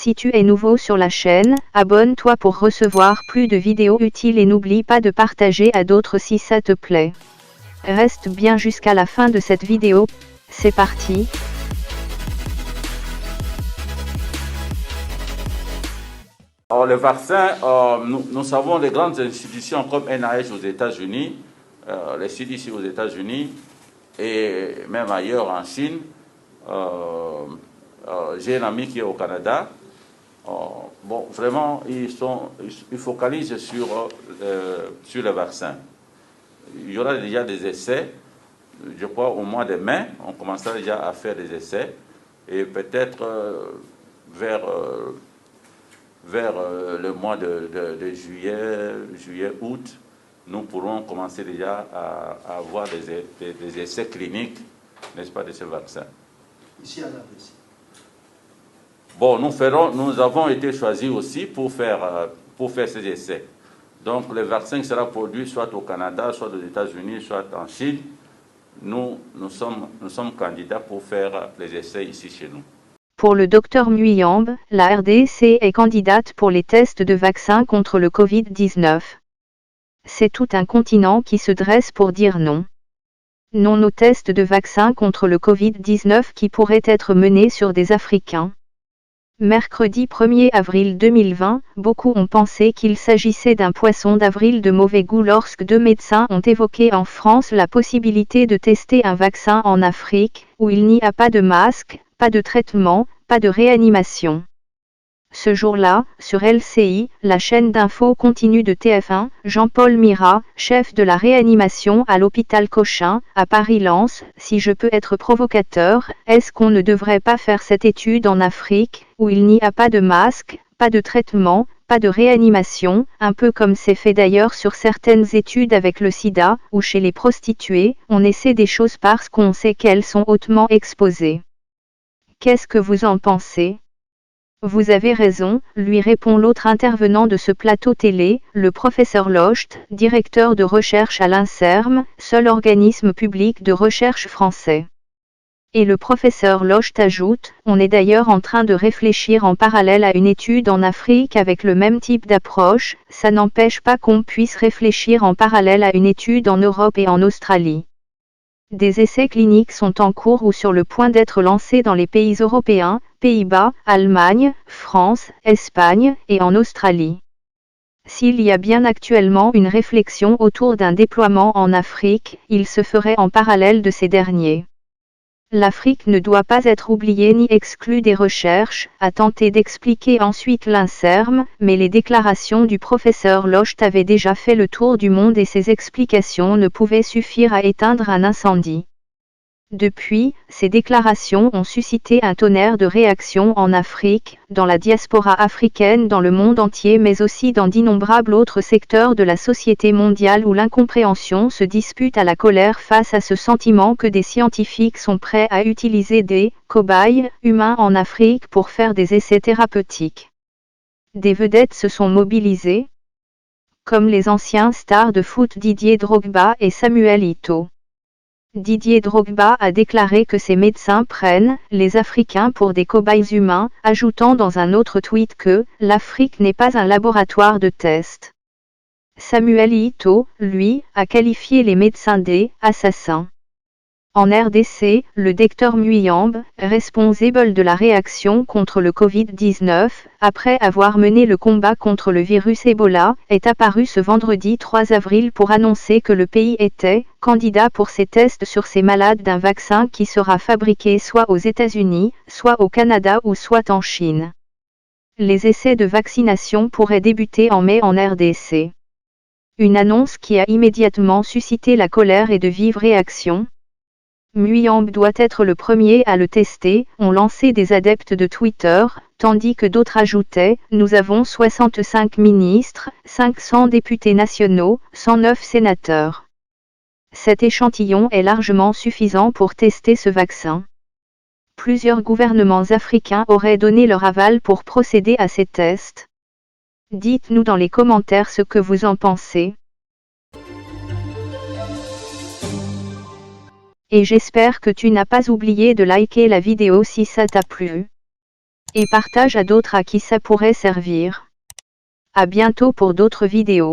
Si tu es nouveau sur la chaîne, abonne-toi pour recevoir plus de vidéos utiles et n'oublie pas de partager à d'autres si ça te plaît. Reste bien jusqu'à la fin de cette vidéo, c'est parti. Alors, le vaccin, nous savons les grandes institutions comme NIH aux États-Unis, les CDC aux États-Unis et même ailleurs en Chine. J'ai un ami qui est au Canada. Bon, vraiment, ils focalisent sur le vaccin. Il y aura déjà des essais. Je crois au mois de mai, on commencera déjà à faire des essais. Et peut-être vers le mois de juillet, août, nous pourrons commencer déjà à avoir des essais cliniques, n'est-ce pas, de ce vaccin. Ici à la RDC. Bon, nous avons été choisis aussi pour faire ces essais. Donc, le vaccin sera produit soit au Canada, soit aux États-Unis, soit en Chine. Nous sommes candidats pour faire les essais ici chez nous. Pour le Dr Muyambe, la RDC est candidate pour les tests de vaccins contre le Covid-19. C'est tout un continent qui se dresse pour dire non. Non aux tests de vaccins contre le Covid-19 qui pourraient être menés sur des Africains. Mercredi 1er avril 2020, beaucoup ont pensé qu'il s'agissait d'un poisson d'avril de mauvais goût lorsque 2 médecins ont évoqué en France la possibilité de tester un vaccin en Afrique, où il n'y a pas de masque, pas de traitement, pas de réanimation. Ce jour-là, sur LCI, la chaîne d'info continue de TF1, Jean-Paul Mira, chef de la réanimation à l'hôpital Cochin, à Paris-Lens, si je peux être provocateur, est-ce qu'on ne devrait pas faire cette étude en Afrique, où il n'y a pas de masque, pas de traitement, pas de réanimation, un peu comme c'est fait d'ailleurs sur certaines études avec le sida, ou chez les prostituées, on essaie des choses parce qu'on sait qu'elles sont hautement exposées. Qu'est-ce que vous en pensez ? Vous avez raison, lui répond l'autre intervenant de ce plateau télé, le professeur Locht, directeur de recherche à l'INSERM, seul organisme public de recherche français. Et le professeur Locht ajoute, on est d'ailleurs en train de réfléchir en parallèle à une étude en Afrique avec le même type d'approche, ça n'empêche pas qu'on puisse réfléchir en parallèle à une étude en Europe et en Australie. Des essais cliniques sont en cours ou sur le point d'être lancés dans les pays européens, Pays-Bas, Allemagne, France, Espagne et en Australie. S'il y a bien actuellement une réflexion autour d'un déploiement en Afrique, il se ferait en parallèle de ces derniers. L'Afrique ne doit pas être oubliée ni exclue des recherches, a tenté d'expliquer ensuite l'INSERM, mais les déclarations du professeur Locht avaient déjà fait le tour du monde et ces explications ne pouvaient suffire à éteindre un incendie. Depuis, ces déclarations ont suscité un tonnerre de réactions en Afrique, dans la diaspora africaine dans le monde entier mais aussi dans d'innombrables autres secteurs de la société mondiale où l'incompréhension se dispute à la colère face à ce sentiment que des scientifiques sont prêts à utiliser des cobayes humains en Afrique pour faire des essais thérapeutiques. Des vedettes se sont mobilisées, comme les anciens stars de foot Didier Drogba et Samuel Eto'o. Didier Drogba a déclaré que ces médecins prennent les Africains pour des cobayes humains, ajoutant dans un autre tweet que « l'Afrique n'est pas un laboratoire de tests ». Samuel Eto'o, lui, a qualifié les médecins des « assassins ». En RDC, le Dr Muyambe, responsable de la réaction contre le Covid-19, après avoir mené le combat contre le virus Ebola, est apparu ce vendredi 3 avril pour annoncer que le pays était candidat pour ces tests sur ces malades d'un vaccin qui sera fabriqué soit aux États-Unis, soit au Canada ou soit en Chine. Les essais de vaccination pourraient débuter en mai en RDC. Une annonce qui a immédiatement suscité la colère et de vives réactions. Muyambe doit être le premier à le tester, ont lancé des adeptes de Twitter, tandis que d'autres ajoutaient « Nous avons 65 ministres, 500 députés nationaux, 109 sénateurs. Cet échantillon est largement suffisant pour tester ce vaccin. » Plusieurs gouvernements africains auraient donné leur aval pour procéder à ces tests. Dites-nous dans les commentaires ce que vous en pensez. Et j'espère que tu n'as pas oublié de liker la vidéo si ça t'a plu. Et partage à d'autres à qui ça pourrait servir. À bientôt pour d'autres vidéos.